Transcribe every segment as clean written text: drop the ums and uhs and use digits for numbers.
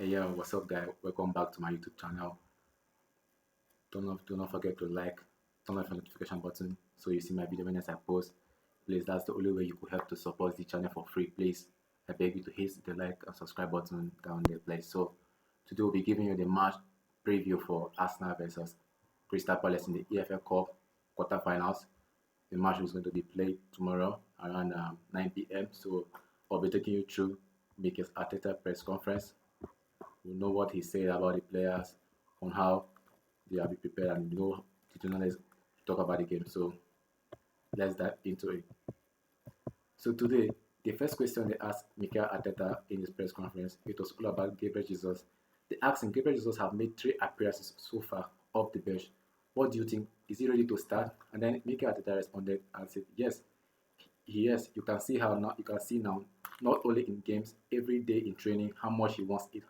Hey, yeah, what's up, guy? Welcome back to my YouTube channel. Do not forget to like, turn on the notification button so you see my video when I post. Please, that's the only way you could help to support the channel for free. Please, I beg you to hit the like and subscribe button down there, please. So, today we'll be giving you the match preview for Arsenal versus Crystal Palace in the EFL Cup quarterfinals. The match is going to be played tomorrow around 9 p.m. So, I'll be taking you through Mikel Arteta press conference. We know what he said about the players, on how they have been prepared, and the journalists talk about the game. So let's dive into it. So today, the first question they asked Mikel Arteta in his press conference, it was all about Gabriel Jesus. They asked him, Gabriel Jesus have made 3 appearances so far off the bench. What do you think? Is he ready to start? And then Mikel Arteta responded and said, yes, yes. You can see how now. You can see now, not only in games, every day in training, how much he wants it.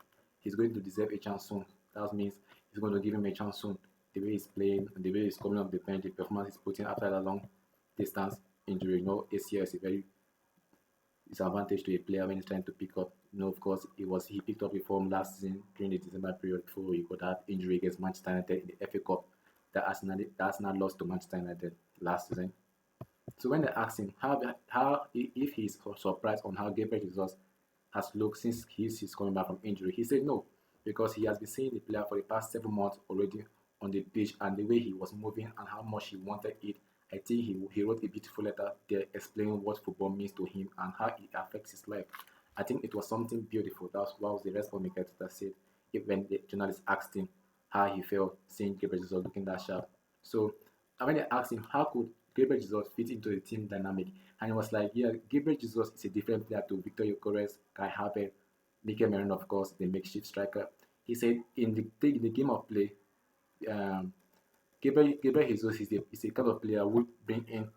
He's going to deserve a chance soon. That means he's going to give him a chance soon. The way he's playing, the way he's coming off the bench, the performance he's putting after that long distance injury. ACL is a very disadvantage to a player when he's trying to pick up. Of course, he picked up a form last season during the December period before he got that injury against Manchester United in the FA Cup. That Arsenal lost to Manchester United last season. So when they asked him how if he's surprised on how Gabriel Jesus has looked since he's coming back from injury, he said no, because he has been seeing the player for the past 7 months already on the pitch, and the way he was moving and how much he wanted it. I think he wrote a beautiful letter there explaining what football means to him and how it affects his life. I think it was something beautiful. That's what was the response Mikel said when the journalist asked him how he felt seeing Gabriel Jesus looking that sharp. So when they asked him how could Gabriel Jesus fit into the team dynamic, and he was like, yeah, Gabriel Jesus is a different player to Victor Gyökeres, Kai Havertz, Mikel Merino, of course, the makeshift striker. He said in the game of play, um, Gabriel Jesus is a kind of player who bring in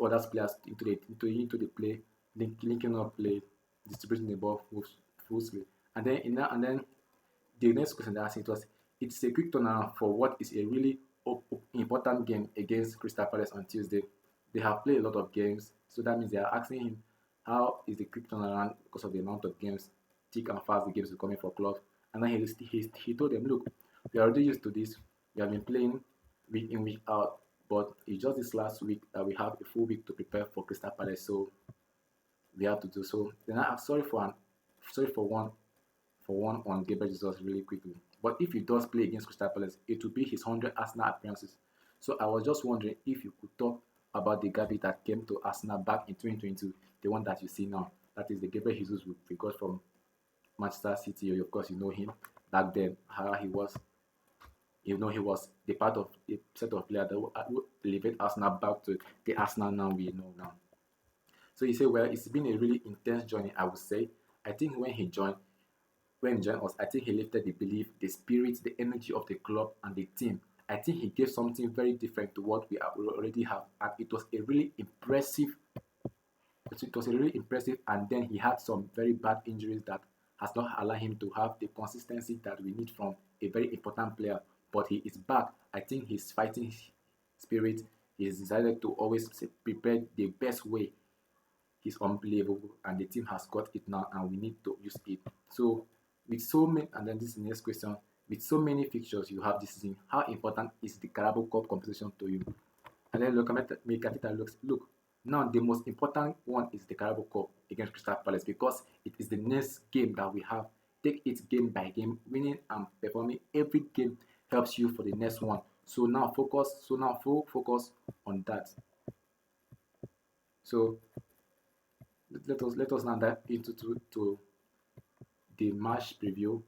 other players into the play, linking up play, distributing the ball fullly, and then the next question they asked it was, it's a quick turnaround for what is a really important game against Crystal Palace on Tuesday. They have played a lot of games, so that means they are asking him how is the quick turnaround because of the amount of games, thick and fast the games are coming for club. And then he told them, look, we are already used to this. We have been playing week in, week out, but it's just this last week that we have a full week to prepare for Crystal Palace, so we have to do so. Then I asked, sorry for one on Gabriel Jesus really quickly. But if he does play against Crystal Palace, it will be his 100 Arsenal appearances. So I was just wondering if you could talk about the Gabi that came to Arsenal back in 2022, the one that you see now. That is the Gabriel Jesus we got from Manchester City. Of course, you know him back then, how he was. He was the part of a set of players that will elevate Arsenal back to the Arsenal now we know now. So he said, well, it's been a really intense journey, I would say. I think when he joined us, I think he lifted the belief, the spirit, the energy of the club and the team. I think he gave something very different to what we already have, and it was a really impressive. It was a really impressive, and then he had some very bad injuries that has not allowed him to have the consistency that we need from a very important player. But he is back. I think his fighting spirit, he's decided to always prepare the best way. He's unbelievable, and the team has got it now, and we need to use it. So, with so many, and then this is the next question: with so many fixtures you have this season, how important is the Carabao Cup competition to you? And then look at Mikatita looks. Look, now the most important one is the Carabao Cup against Crystal Palace because it is the next game that we have. Take it game by game, winning and performing every game helps you for the next one. So now focus. So now full focus on that. So let us now dive into to the match preview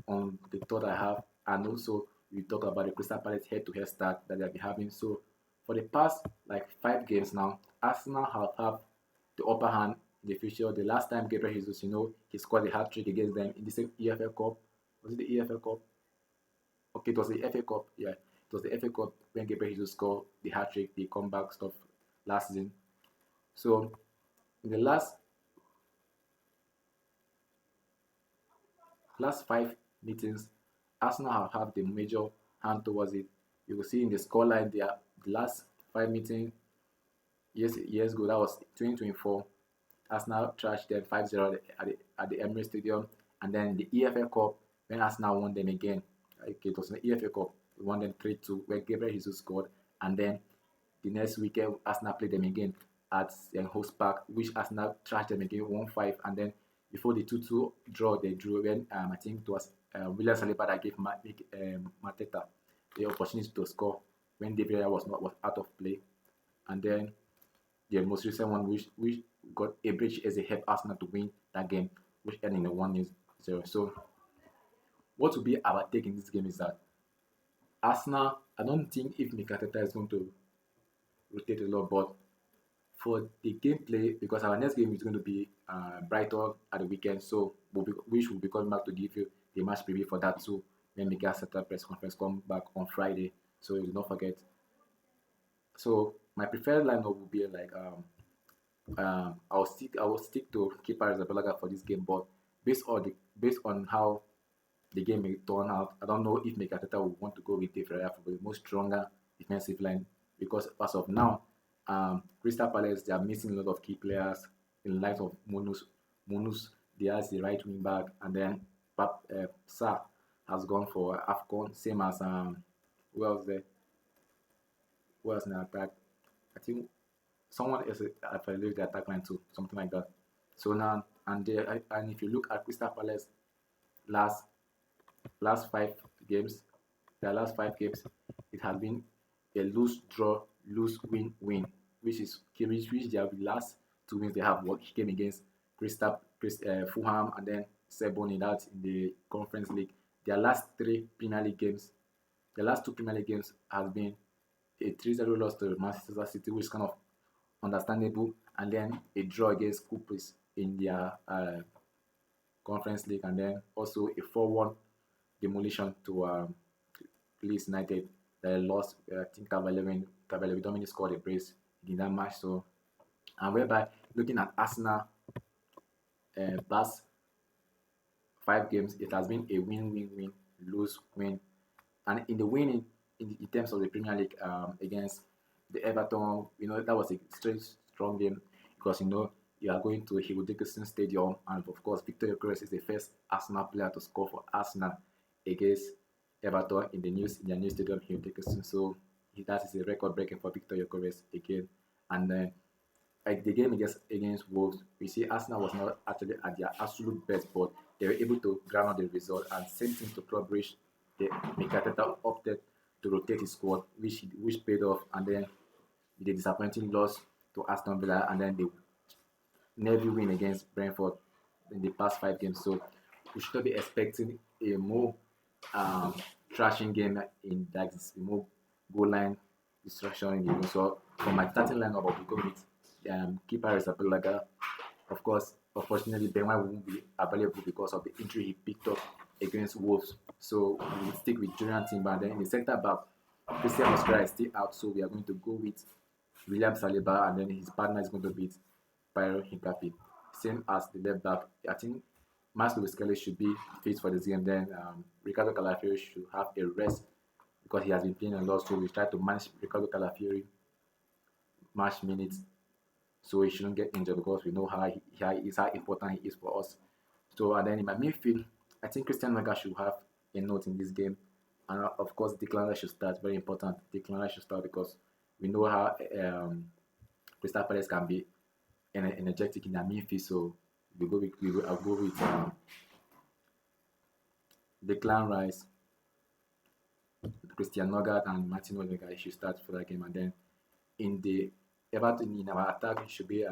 on the thought I have, and also we talk about the Crystal Palace head-to-head start that they'll be having. So for the past like 5 games now, Arsenal have the upper hand in the future. The last time Gabriel Jesus, he scored a hat trick against them in the same EFL Cup. Was it the EFL Cup? Okay, it was the FA Cup. Yeah, it was the FA Cup when Gabriel Jesus scored the hat trick, the comeback stuff last season. So in the last 5 meetings, Arsenal have had the major hand towards it. You will see in the scoreline there, the last 5 meetings years ago, that was 2024. Arsenal trashed them 5-0 at the Emirates Stadium, And then the EFL Cup, when Arsenal won them again, okay, it was the EFL Cup, we won them 3-2, where Gabriel Jesus scored. And then the next weekend, Arsenal played them again at Host Park, which Arsenal trashed them again 1-5. And then before the 2-2 draw, they drew when I think it was William Saliba that gave Mateta the opportunity to score when Gabriel was out of play. And then the most recent one, which got a bridge as a help Arsenal to win that game, which ended in a 1-0. So what will be our take in this game is that Arsenal, I don't think if Mikel Arteta is going to rotate a lot, but for the gameplay, because our next game is going to be Brighton at the weekend, so which will be coming back to give you the match preview for that too when Mikel Arteta press conference come back on Friday. So do not forget. So my preferred lineup will be like I will stick to keeper as a Belaga for this game, but based on how the game may turn out, I don't know if Mikel Arteta will want to go with Dave Raya for the most stronger defensive line, because as of now, Crystal Palace, they are missing a lot of key players in light of Munus Diaz, the right wing back, and then Sa has gone for AFCON, same as who else there? Who else in the attack? I think someone else I believe the attack line too, something like that. So now and if you look at Crystal Palace last last five games, their last 5 games, it has been a lose draw, lose win win, which they have the last 2 wins they have what came against Fulham and then Seboni, that's in the Conference League. Their last 3 Premier League games, the last 2 Premier League games has been a 3-0 loss to Manchester City, which is kind of understandable, and then a draw against Coopers in their Conference League, and then also a 4-1 demolition to Leeds United that lost. I think Cavalery Dominic scored a brace in that match. So, and whereby looking at Arsenal past 5 games, it has been a win, lose, win, and in the winning in terms of the Premier League against the Everton, that was a strong game because you are going to Hugh Dickinson Stadium, and of course Victor Gyökeres is the first Arsenal player to score for Arsenal against Everton in their new stadium, Hugh Dickinson. So that is a record breaking for Victor Gyökeres again. And then like the game against Wolves, we see Arsenal was not actually at their absolute best, but they were able to ground out the result. And same thing to Club Brugge, Mikel Arteta opted to rotate his squad, which paid off. And then the disappointing loss to Aston Villa, and then the nearly win against Brentford in the past 5 games. So we should be expecting a more trashing game in that is more goal line destruction in the game. So for my starting lineup, I'll be going with keeper is Abelaga. Of course, unfortunately, Benoit won't be available because of the injury he picked up against Wolves. So we will stick with Julian Timber. Then in the centre back, Christian Mosquera is still out, so we are going to go with William Saliba, and then his partner is going to be Pyro Hincapié. Same as the left back. I think Max Lewis-Kelly should be fit for this game. Then Ricardo Calafiori should have a rest because he has been playing a lot. So we try to manage Ricardo Calafiori match minutes so he shouldn't get injured, because we know how important he is for us. So and then in my midfield, I think Christian Noga should have a note in this game, and of course Declan Rice should start. Very important. Declan Rice should start because we know how Crystal Palace can be energetic in their midfield. So I'll go with Declan Rice, Christian Noga, and Martin Odegaard should start for that game. And then in the Everton, in our attack, it should be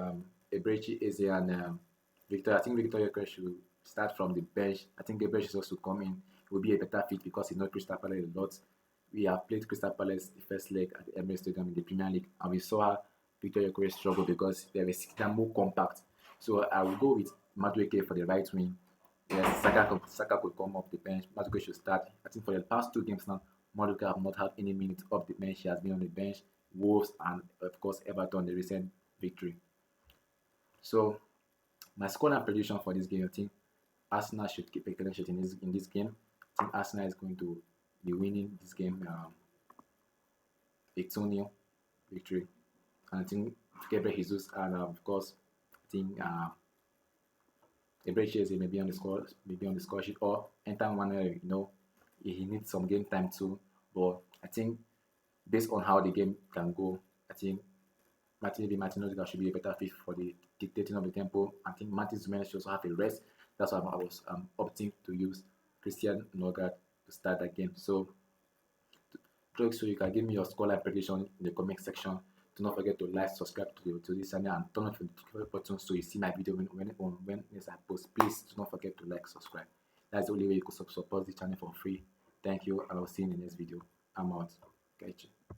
Eberechi Eze and Victor. I think Victor Gyökeres should start from the bench. I think Gabriel Jesus to come in. It will be a better fit because he knows Crystal Palace a lot. We have played Crystal Palace the first leg at the Emirates Stadium in the Premier League, and we saw how Victor Gyökeres struggle because they were more compact. So I will go with Madueke for the right wing. Yes, Saka could come off the bench. Madueke should start. I think for the past 2 games now, Madueke have not had any minutes off the bench. He has been on the bench. Wolves and of course Everton, the recent victory. So my score and prediction for this game, I think Arsenal should keep a clean sheet in this game. I think Arsenal is going to be winning this game a 2-0 victory. And I think Gabriel Jesus and of course I think a break shares, he may be on the score sheet or enter one. He needs some game time too. But I think based on how the game can go, I think Martin Odegaard should be a better fit for the dictating of the tempo. I think Martin Zubimendi should also have a rest. That's why I was opting to use Christian Norgard to start that game. So you can give me your scoreline prediction in the comment section. Do not forget to like, subscribe to this channel, and turn on the notification button so you see my video when I post. Please do not forget to like, subscribe. That's the only way you could support the channel for free. Thank you, and I'll see you in the next video. I'm out. Catch you.